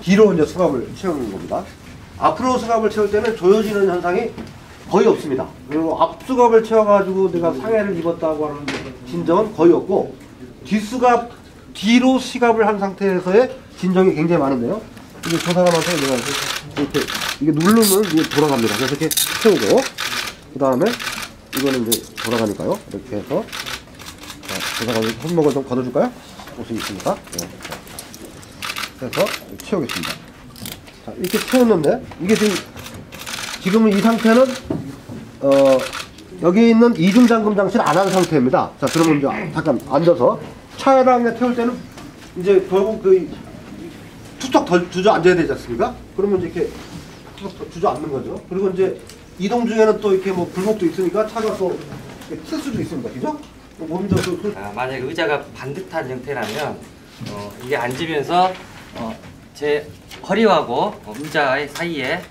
뒤로 이제 수갑을 채우는 겁니다. 앞으로 수갑을 채울 때는 조여지는 현상이 거의 없습니다. 그리고 앞수갑을 채워가지고 내가 상해를 입었다고 하는 진정은 거의 없고, 뒷수갑, 뒤로 시갑을 한 상태에서의 진정이 굉장히 많은데요. 이게 저 사람한테 내가 이렇게, 이게 누르면 이게 돌아갑니다. 그래서 이렇게 채우고, 그 다음에 이거는 이제 돌아가니까요. 이렇게 해서, 자, 저 사람 손목을 좀 걷어줄까요? 옷이 있으니까. 네. 그래서 채우겠습니다. 자, 이렇게 채웠는데, 이게 지금은 이 상태는, 여기 있는 이중 잠금 장치를 안 한 상태입니다. 자, 그러면 이제 잠깐 앉아서 차량에 태울 때는 이제 결국 그 툭툭 주저앉아야 되지 않습니까? 그러면 이제 이렇게 툭툭 주저앉는 거죠. 그리고 이제 이동 중에는 또 이렇게 뭐 굴곡도 있으니까 차가 또 틀 수도 있습니다. 그죠? 몸도 만약에 의자가 반듯한 형태라면 이게 앉으면서 제 허리하고 의자의 사이에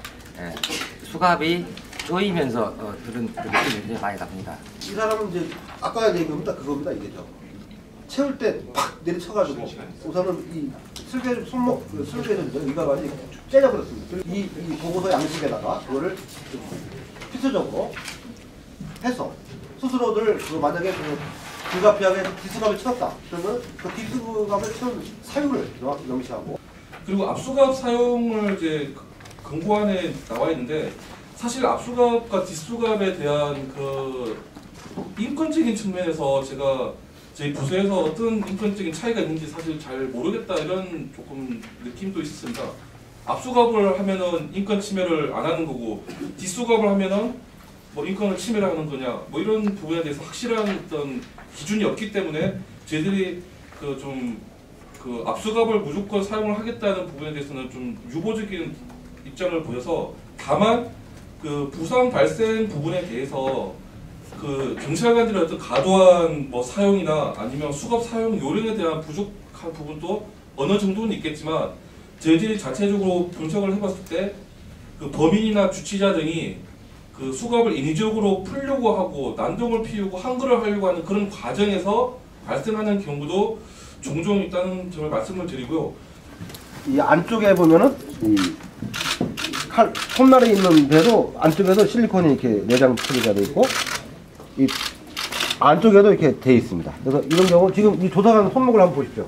수갑이 조이면서 들은 그 느낌이 굉장히 많이 납니다. 이 사람은 이제 아까 얘기한 겁니다. 그겁니다. 이게죠. 채울 때 팍 내리쳐가지고 우선은 이 손목 슬개전죠. 이가관이 째려버렸습니다. 이 보고서 양식에다가 그거를 필수적으로 해서 스스로들 만약에 불가피하게 뒷수갑을 채웠다. 그러면 그 뒷수갑을 채운 사유를 명시하고. 그리고 앞수갑 사용을 이제 금고안에 나와 있는데, 사실 앞수갑과 뒷수갑에 대한 그 인권적인 측면에서 제가 저희 부서에서 어떤 인권적인 차이가 있는지 사실 잘 모르겠다 이런 조금 느낌도 있었습니다. 앞수갑을 하면은 인권 침해를 안 하는 거고, 뒷수갑을 하면은 뭐 인권을 침해를 하는 거냐, 뭐 이런 부분에 대해서 확실한 어떤 기준이 없기 때문에 저희들이 그 앞수갑을 무조건 사용을 하겠다는 부분에 대해서는 좀 유보적인 입장을 보여서, 다만 그 부상 발생 부분에 대해서 그 경찰관들의 어떤 과도한 뭐 사용이나 아니면 수갑 사용 요령에 대한 부족한 부분도 어느 정도는 있겠지만, 저희들이 자체적으로 분석을 해봤을 때 그 범인이나 주치자 등이 그 수갑을 인위적으로 풀려고 하고 난동을 피우고 항거를 하려고 하는 그런 과정에서 발생하는 경우도 종종 있다는 점을 말씀을 드리고요. 이 안쪽에 보면은 이 손날이 있는데도 안쪽에도 실리콘이 이렇게 내장 처리가 되어 있고, 이 안쪽에도 이렇게 되어 있습니다. 그래서 이런 경우 지금 이 조사관 손목을 한번 보십시오.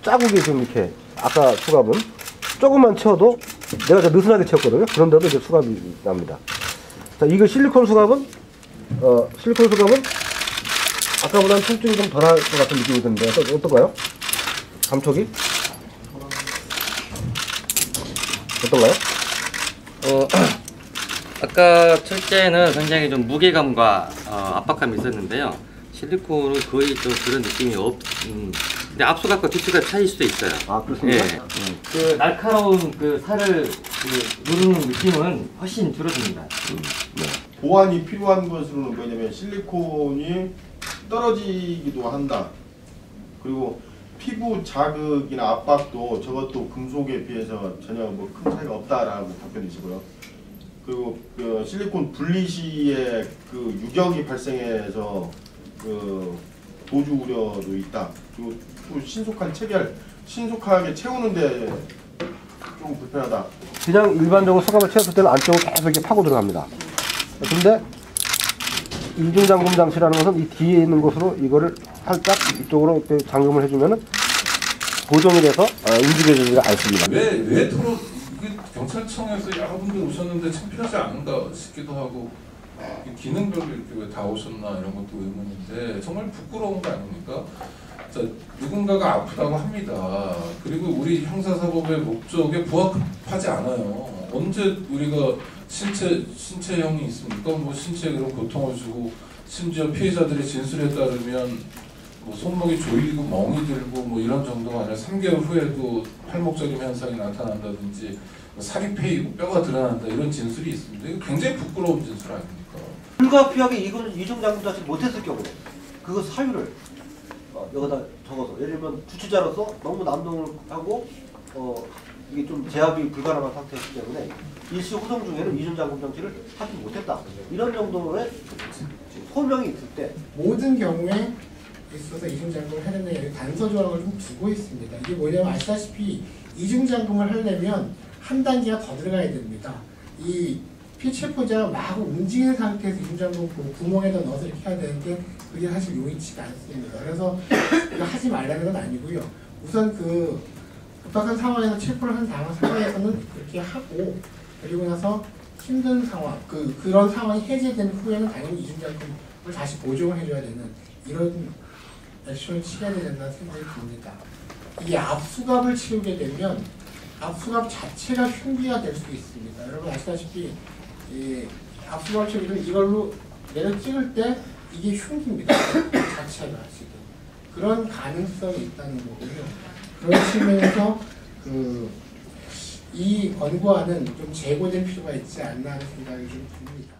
자국이 좀 이렇게, 아까 수갑은 조금만 채워도 내가 좀 느슨하게 채웠거든요. 그런데도 이제 수갑이 납니다. 자, 이거 실리콘 수갑은 아까보다는 통증이 좀 덜할 것 같은 느낌이 드는데 어떤가요? 감촉이? 어떤가요? 아까 첫째는 굉장히 좀 무게감과 압박감이 있었는데요. 실리콘은 거의 좀 그런 느낌이 근데 앞수갑과 뒷수갑 차이일 수도 있어요. 아, 그렇습니까? 예. 그 날카로운 그 살을 누르는 느낌은 훨씬 줄어듭니다. 네. 보완이 필요한 것으로는 뭐냐면 실리콘이 떨어지기도 한다. 그리고 피부 자극이나 압박도 저것도 금속에 비해서 전혀 뭐 큰 차이가 없다라고 답변이시고요. 그리고 그 실리콘 분리 시에 그 유격이 발생해서 그 도주 우려도 있다. 그리고 또 신속하게 채우는데 좀 불편하다. 그냥 일반적으로 수갑을 채웠을 때는 안쪽으로 계속 이렇게 파고 들어갑니다. 근데 이중 잠금 장치라는 것은 이 뒤에 있는 곳으로 이거를 살짝 이쪽으로 이렇게 잠금을 해주면은 고정이 돼서 움직여지지가 않습니다. 왜 경찰청에서 여러분들 오셨는데 창피하지 않은가 싶기도 하고, 기능별로 이렇게 왜 다 오셨나 이런 것도 의문인데 정말 부끄러운 거 아닙니까? 자, 누군가가 아프다고 합니다. 그리고 우리 형사사법의 목적에 부합하지 않아요. 언제 우리가 신체형이 있습니까? 뭐 신체에 그런 고통을 주고, 심지어 피해자들의 진술에 따르면 뭐 손목이 조이고 멍이 들고 뭐 이런 정도가 아니라 3개월 후에도 팔목저림 현상이 나타난다든지 살이 패이고 뼈가 드러난다 이런 진술이 있습니다. 이거 굉장히 부끄러운 진술 아닙니까? 불가피하게 이중 잠금 장치를 못했을 경우 그 사유를 여기다 적어서, 예를 들면 주치자로서 너무 난동을 하고 이게 좀 제압이 불가능한 상태이기 때문에 일시 후송 중에는 이중 잠금 장치를 하지 못했다. 이런 정도의 소명이 있을 때 모든 경우에 있어서 이중잔금을 하려면 여기 단서 조항을 좀 두고 있습니다. 이게 뭐냐면 아시다시피 이중잔금을 하려면 한 단계가 더 들어가야 됩니다. 이 피체포자가 마구 움직이는 상태에서 이중잔금 구멍에다 넣어서 이렇게 해야 되는데 그게 사실 용이치가 않습니다. 그래서 이거 하지 말라는 건 아니고요. 우선 그 급박한 상황에서 체포를 한 상황에서는 그렇게 하고 그리고 나서 힘든 상황, 그런 상황이 해제된 후에는 당연히 이중잔금을 다시 보정을 해줘야 되는 이런 액션을 취해야 된다는 생각이 듭니다. 이 압수갑을 치우게 되면 압수갑 자체가 흉기가 될 수 있습니다. 여러분 아시다시피 이 압수갑을 치우게 되면 이걸로 내려 찍을 때 이게 흉기입니다. 자체가 지금 그런 가능성이 있다는 거고요. 그런 측면에서 이 권고안은 좀 재고될 필요가 있지 않나 하는 생각이 좀 듭니다.